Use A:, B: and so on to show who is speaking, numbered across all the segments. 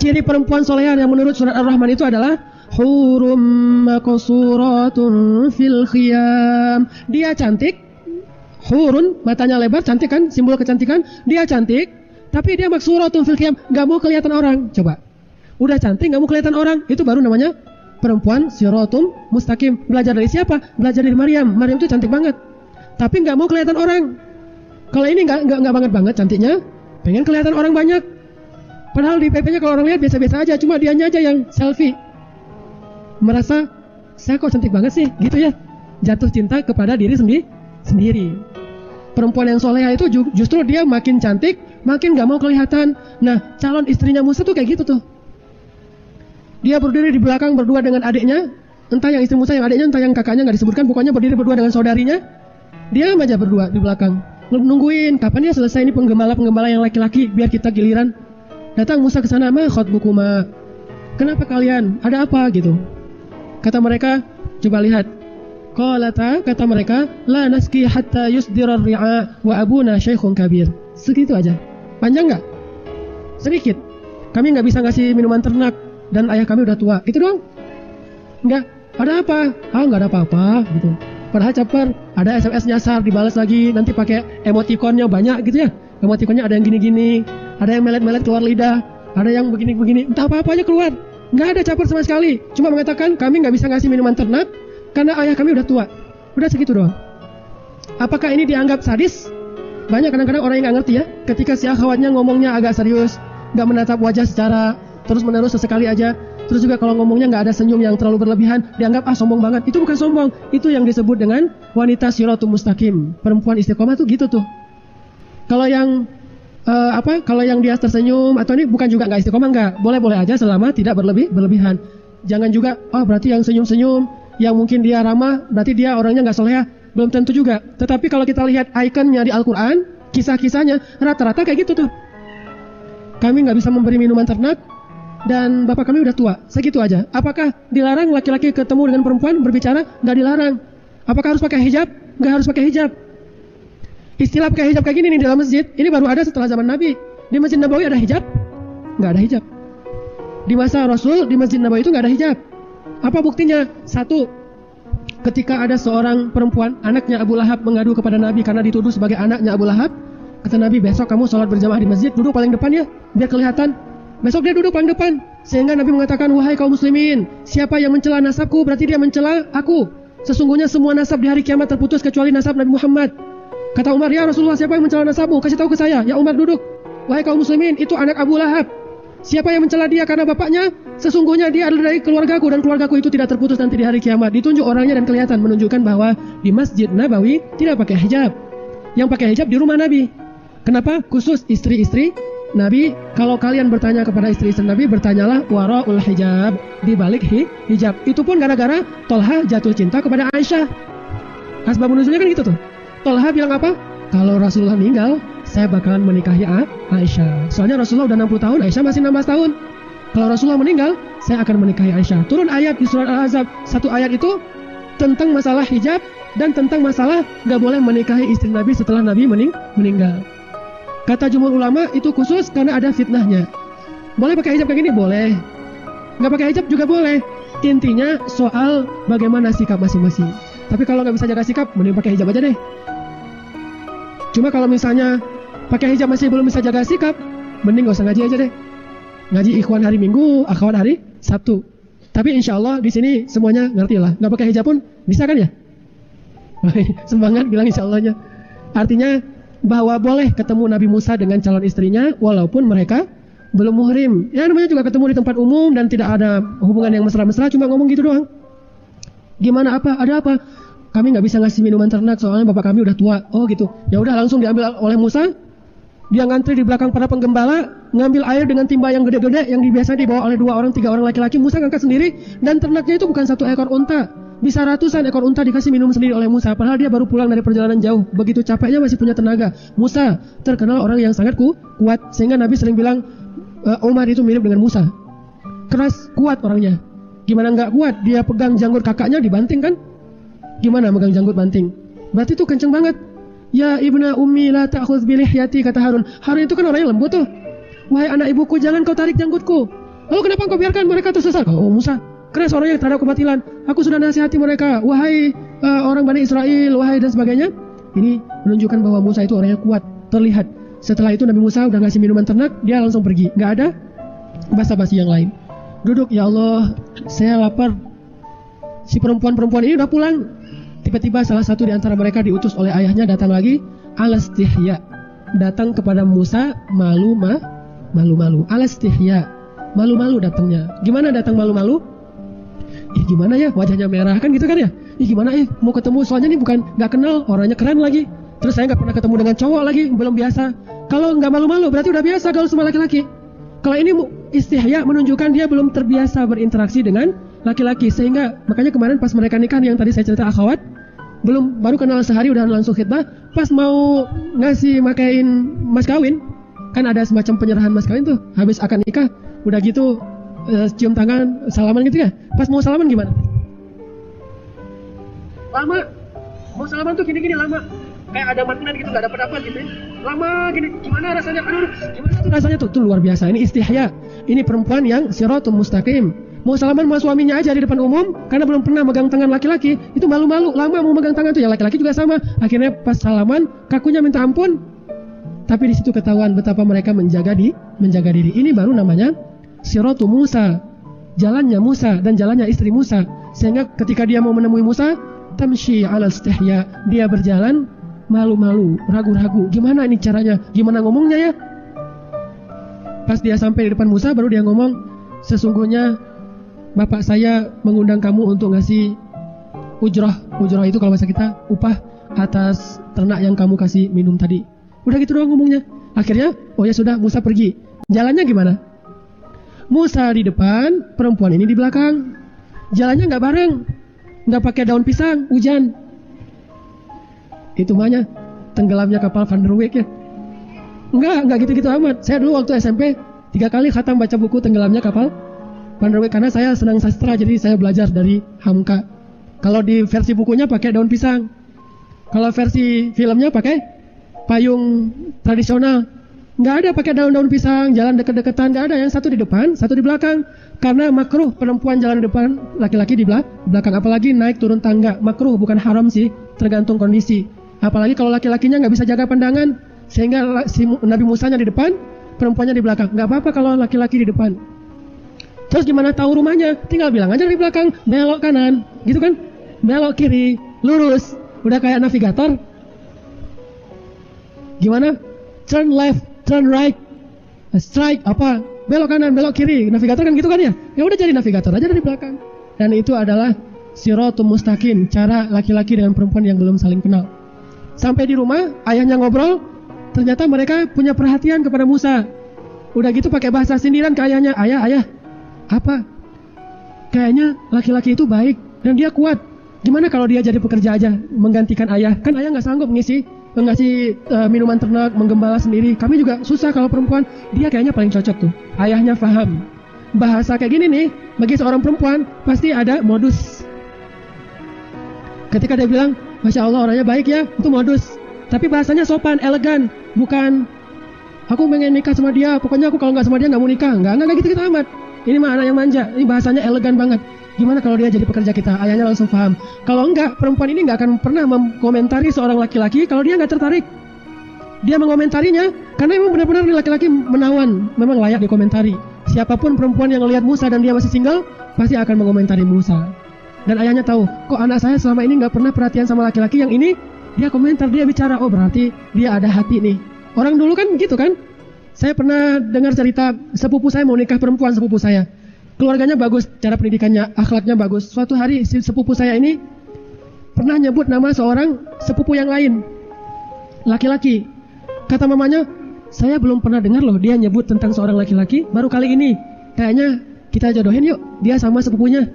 A: Ciri perempuan soleha yang menurut surat Ar-Rahman itu adalah hurum maqsuratun fil khiyam. Dia cantik, hurun, matanya lebar, cantik kan, simbol kecantikan. Dia cantik, tapi dia maqsuratun fil khiyam, gak mau kelihatan orang. Coba, udah cantik gak mau kelihatan orang, itu baru namanya perempuan siratum mustaqim. Belajar dari siapa? Belajar dari Maryam. Maryam itu cantik banget, tapi gak mau kelihatan orang. Kalau ini gak banget cantiknya, pengen kelihatan orang banyak. Padahal di PP-nya kalau orang lihat biasa-biasa aja, cuma dianya aja yang selfie. Merasa, saya kok cantik banget sih, gitu ya. Jatuh cinta kepada diri sendiri. Perempuan yang soleha itu justru dia makin cantik, makin gak mau kelihatan. Nah, calon istrinya Musa tuh kayak gitu tuh. Dia berdiri di belakang berdua dengan adiknya, entah yang istri Musa yang adiknya, entah yang kakaknya gak disebutkan, pokoknya berdiri berdua dengan saudarinya. Dia aja berdua di belakang, nungguin kapan dia selesai ini penggembala yang laki-laki, biar kita giliran. Datang Musa ke sana, ma khatbukuma, kenapa kalian? Ada apa gitu? Kata mereka, coba lihat. Qalata, kata mereka, la naski hatta yusdira ar-ri'a wa abuna syaikhun kabir. Segitu aja. Panjang nggak? Sedikit. Kami nggak bisa ngasih minuman ternak dan ayah kami udah tua. Itu doang? Nggak. Ada apa? Nggak ada apa-apa gitu. Padahal caper, ada SMS nyasar, dibalas lagi, nanti pakai emoticonnya banyak gitu ya. Emoticonnya ada yang gini-gini, ada yang melet-melet keluar lidah, ada yang begini-begini, entah apa-apa aja keluar. Nggak ada caper sama sekali. Cuma mengatakan kami nggak bisa ngasih minuman ternak karena ayah kami udah tua. Udah segitu doang. Apakah ini dianggap sadis? Banyak kadang-kadang orang yang nggak ngerti ya. Ketika si akhwatnya ngomongnya agak serius, nggak menatap wajah secara terus-menerus sesekali aja. Terus juga kalau ngomongnya nggak ada senyum yang terlalu berlebihan, dianggap sombong banget. Itu bukan sombong. Itu yang disebut dengan wanita siratul mustaqim. Perempuan istiqomah tuh gitu tuh. Kalau yang kalau yang dia tersenyum atau ini bukan juga nggak istiqomah, nggak, boleh-boleh aja selama tidak berlebihan. Jangan juga berarti yang senyum-senyum, yang mungkin dia ramah, berarti dia orangnya nggak soleha, belum tentu juga. Tetapi kalau kita lihat ikonnya di Al-Quran, kisah-kisahnya rata-rata kayak gitu tuh. Kami nggak bisa memberi minuman ternak dan bapak kami udah tua, segitu aja. Apakah dilarang laki-laki ketemu dengan perempuan berbicara? Nggak dilarang. Apakah harus pakai hijab? Nggak harus pakai hijab. Istilah pakai hijab kayak gini nih di dalam masjid, ini baru ada setelah zaman Nabi. Di Masjid Nabawi ada hijab? Nggak ada hijab. Di masa Rasul, di Masjid Nabawi itu nggak ada hijab. Apa buktinya? Satu, ketika ada seorang perempuan, anaknya Abu Lahab mengadu kepada Nabi karena dituduh sebagai anaknya Abu Lahab. Kata Nabi, besok kamu sholat berjamaah di masjid, duduk paling depan ya, biar kelihatan. Besok dia duduk paling depan. Sehingga Nabi mengatakan, wahai kaum muslimin, siapa yang mencela nasabku, berarti dia mencela aku. Sesungguhnya semua nasab di hari kiamat terputus kecuali nasab Nabi Muhammad. Kata Umar, ya Rasulullah, siapa yang mencela nasabmu? Kasih tahu ke saya. Ya Umar duduk. Wahai kaum muslimin, itu anak Abu Lahab. Siapa yang mencela dia karena bapaknya? Sesungguhnya dia adalah dari keluargaku dan keluargaku itu tidak terputus nanti di hari kiamat. Ditunjuk orangnya dan kelihatan, menunjukkan bahwa di Masjid Nabawi tidak pakai hijab. Yang pakai hijab di rumah Nabi. Kenapa? Khusus istri-istri Nabi. Kalau kalian bertanya kepada istri-istri Nabi, bertanyalah waraul hijab, di balik hijab. Itu pun gara-gara Tolha jatuh cinta kepada Aisyah. Asbab nuzulnya kan gitu tuh. Tolha bilang apa? Kalau Rasulullah meninggal, saya bakalan menikahi Aisyah. Soalnya Rasulullah udah 60 tahun, Aisyah masih 16 tahun. Kalau Rasulullah meninggal, saya akan menikahi Aisyah. Turun ayat di surat Al-Ahzab. Satu ayat itu tentang masalah hijab dan tentang masalah gak boleh menikahi istri Nabi setelah Nabi meninggal. Kata jumhur ulama itu khusus karena ada fitnahnya. Boleh pakai hijab kayak gini? Boleh. Gak pakai hijab juga boleh. Intinya soal bagaimana sikap masing-masing. Tapi kalau gak bisa jaga sikap, mending pakai hijab aja deh. Cuma kalau misalnya pakai hijab masih belum bisa jaga sikap, mending gak usah ngaji aja deh. Ngaji ikhwan hari Minggu, akhwat hari Sabtu. Tapi insya Allah di sini semuanya ngerti lah. Gak pakai hijab pun bisa kan ya? Semangat bilang insya Allahnya. Artinya bahwa boleh ketemu Nabi Musa dengan calon istrinya walaupun mereka belum muhrim. Ya namanya juga ketemu di tempat umum dan tidak ada hubungan yang mesra-mesra, cuma ngomong gitu doang. Gimana apa? Ada apa? Kami nggak bisa ngasih minuman ternak soalnya bapak kami udah tua. Oh gitu. Ya udah langsung diambil oleh Musa. Dia ngantri di belakang para penggembala, ngambil air dengan timba yang gede-gede yang biasa dibawa oleh 2 orang 3 orang laki-laki. Musa ngangkat sendiri dan ternaknya itu bukan 1 ekor unta. Bisa ratusan ekor unta dikasih minum sendiri oleh Musa. Padahal dia baru pulang dari perjalanan jauh. Begitu capeknya masih punya tenaga. Musa terkenal orang yang sangat kuat. Sehingga Nabi sering bilang Umar itu mirip dengan Musa. Keras, kuat orangnya. Gimana nggak kuat? Dia pegang janggut kakaknya dibanting kan? Gimana megang janggut banting? Berarti itu kenceng banget. Ya ibna ummi la ta'khudz bi lihyati, kata Harun. Harun itu kan orangnya lembut tuh. Wahai anak ibuku, jangan kau tarik janggutku. Lalu kenapa engkau biarkan mereka tersesat? Oh Musa, keras orangnya terhadap kebatilan. Aku sudah nasihati mereka, wahai orang Bani Israel, wahai dan sebagainya. Ini menunjukkan bahwa Musa itu orangnya kuat, terlihat. Setelah itu Nabi Musa udah ngasih minuman ternak, dia langsung pergi. Gak ada basa-basi yang lain. Duduk, ya Allah, saya lapar. Si perempuan-perempuan ini udah pulang. Tiba-tiba salah satu di antara mereka diutus oleh ayahnya datang lagi, alastihya, datang kepada Musa malu-malu. Alastihya, malu-malu datangnya. Gimana datang malu-malu? Gimana ya, wajahnya merah kan gitu kan ya? Gimana mau ketemu, soalnya ini bukan nggak kenal, orangnya keren lagi. Terus saya nggak pernah ketemu dengan cowok lagi, belum biasa. Kalau nggak malu-malu berarti udah biasa kalau sama laki-laki. Kalau ini istihya menunjukkan dia belum terbiasa berinteraksi dengan laki-laki, sehingga makanya kemarin pas mereka nikah yang tadi saya cerita akhwat, baru kenal sehari udah langsung khitbah. Pas mau ngasih makain mas kawin, kan ada semacam penyerahan mas kawin tuh, habis akan nikah, udah gitu cium tangan, salaman gitu ya. Pas mau salaman gimana? Lama. Mau salaman tuh gini-gini lama. Kayak ada magnet gitu, gak dapet apa gitu ya. Lama gini, gimana rasanya? Aduh, gimana tuh rasanya tuh? Tuh luar biasa, ini istihya. Ini perempuan yang siratul mustaqim. Mau salaman sama suaminya aja di depan umum, karena belum pernah megang tangan laki-laki, itu malu-malu, lama mau megang tangan tuh, ya laki-laki juga sama. Akhirnya pas salaman, kakunya minta ampun. Tapi di situ ketahuan betapa mereka menjaga diri. Ini baru namanya siratul Musa. Jalannya Musa dan jalannya istri Musa. Sehingga ketika dia mau menemui Musa, tamshi ala istihya, dia berjalan malu-malu, ragu-ragu. Gimana ini caranya? Gimana ngomongnya ya? Pas dia sampai di depan Musa, baru dia ngomong, sesungguhnya bapak saya mengundang kamu untuk ngasih ujrah. Ujrah itu kalau bahasa kita upah atas ternak yang kamu kasih minum tadi. Udah gitu doang ngomongnya. Akhirnya, oh ya sudah, Musa pergi. Jalannya gimana? Musa di depan, perempuan ini di belakang. Jalannya nggak bareng, nggak pakai daun pisang, hujan. Itu mahnya tenggelamnya kapal Van der Wijk ya. Enggak gitu-gitu amat. Saya dulu waktu SMP 3 kali khatam baca buku tenggelamnya kapal Van der Wijk, karena saya senang sastra, jadi saya belajar dari Hamka. Kalau di versi bukunya pakai daun pisang, kalau versi filmnya pakai payung tradisional. Nggak ada pakai daun-daun pisang, jalan deket-deketan, nggak ada. Yang satu di depan, satu di belakang. Karena makruh perempuan jalan di depan, laki-laki di belakang. Apalagi naik turun tangga, makruh, bukan haram sih, tergantung kondisi. Apalagi kalau laki-lakinya nggak bisa jaga pandangan, sehingga si Nabi Musanya di depan, perempuannya di belakang. Nggak apa-apa kalau laki-laki di depan. Terus gimana tahu rumahnya? Tinggal bilang aja dari belakang, belok kanan, gitu kan? Belok kiri, lurus, udah kayak navigator. Gimana? Turn left, turn right, strike, apa? Belok kanan, belok kiri, navigator kan gitu kan ya? Ya udah jadi navigator aja dari belakang. Dan itu adalah siratul mustaqim, cara laki-laki dengan perempuan yang belum saling kenal. Sampai di rumah, ayahnya ngobrol, ternyata mereka punya perhatian kepada Musa. Udah gitu pakai bahasa sindiran ke ayahnya, ayah, apa? Kayaknya laki-laki itu baik dan dia kuat. Gimana kalau dia jadi pekerja aja, menggantikan ayah? Kan ayah nggak sanggup ngasih minuman ternak, menggembala sendiri. Kami juga susah kalau perempuan. Dia kayaknya paling cocok tuh. Ayahnya paham. Bahasa kayak gini nih, bagi seorang perempuan pasti ada modus. Ketika dia bilang, Masya Allah orangnya baik ya, itu modus. Tapi bahasanya sopan, elegan. Bukan, aku pengen nikah sama dia, pokoknya aku kalau nggak sama dia nggak mau nikah. Nggak gitu-gitu amat. Ini mah anak yang manja. Ini bahasanya elegan banget. Gimana kalau dia jadi pekerja kita? Ayahnya langsung paham. Kalau enggak, perempuan ini nggak akan pernah mengomentari seorang laki-laki kalau dia nggak tertarik. Dia mengomentarinya karena memang benar-benar laki-laki menawan, memang layak dikomentari. Siapapun perempuan yang lihat Musa dan dia masih single, pasti akan mengomentari Musa. Dan ayahnya tahu, kok anak saya selama ini nggak pernah perhatian sama laki-laki, yang ini dia komentar, dia bicara, oh berarti dia ada hati nih. Orang dulu kan gitu kan. Saya pernah dengar cerita sepupu saya mau nikah perempuan, sepupu saya. Keluarganya bagus, cara pendidikannya, akhlaknya bagus. Suatu hari si sepupu saya ini pernah nyebut nama seorang sepupu yang lain, laki-laki. Kata mamanya, saya belum pernah dengar loh dia nyebut tentang seorang laki-laki, baru kali ini. Kayaknya kita jodohin yuk, dia sama sepupunya.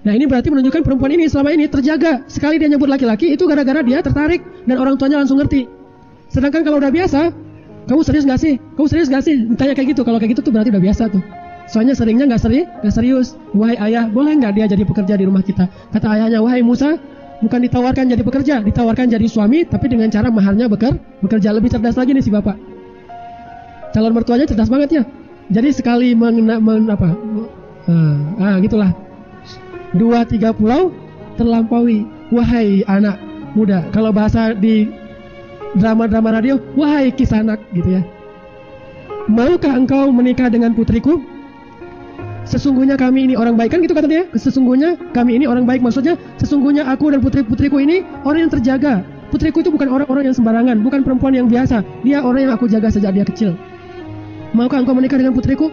A: Nah ini berarti menunjukkan perempuan ini selama ini terjaga. Sekali dia nyebut laki-laki, itu gara-gara dia tertarik dan orang tuanya langsung ngerti. Sedangkan kalau udah biasa, kamu serius gak sih? Kamu serius gak sih? Ditanya kayak gitu, kalau kayak gitu tuh berarti udah biasa tuh. Soalnya seringnya nggak serius. Wahai ayah, boleh nggak dia jadi pekerja di rumah kita? Kata ayahnya, wahai Musa, bukan ditawarkan jadi pekerja, ditawarkan jadi suami, tapi dengan cara maharnya bekerja. Lebih cerdas lagi nih si bapak. Calon mertuanya cerdas banget ya. Jadi sekali Gitulah. 2-3 pulau terlampaui. Wahai anak muda, kalau bahasa di drama-drama radio, wahai kisanak gitu ya. Maukah engkau menikah dengan putriku? Sesungguhnya kami ini orang baik, kan gitu katanya. Sesungguhnya kami ini orang baik, maksudnya sesungguhnya aku dan putri-putriku ini orang yang terjaga. Putriku itu bukan orang-orang yang sembarangan, bukan perempuan yang biasa. Dia orang yang aku jaga sejak dia kecil. Maukah engkau menikah dengan putriku?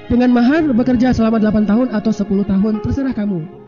A: Dengan mahar bekerja selama 8 tahun atau 10 tahun, terserah kamu.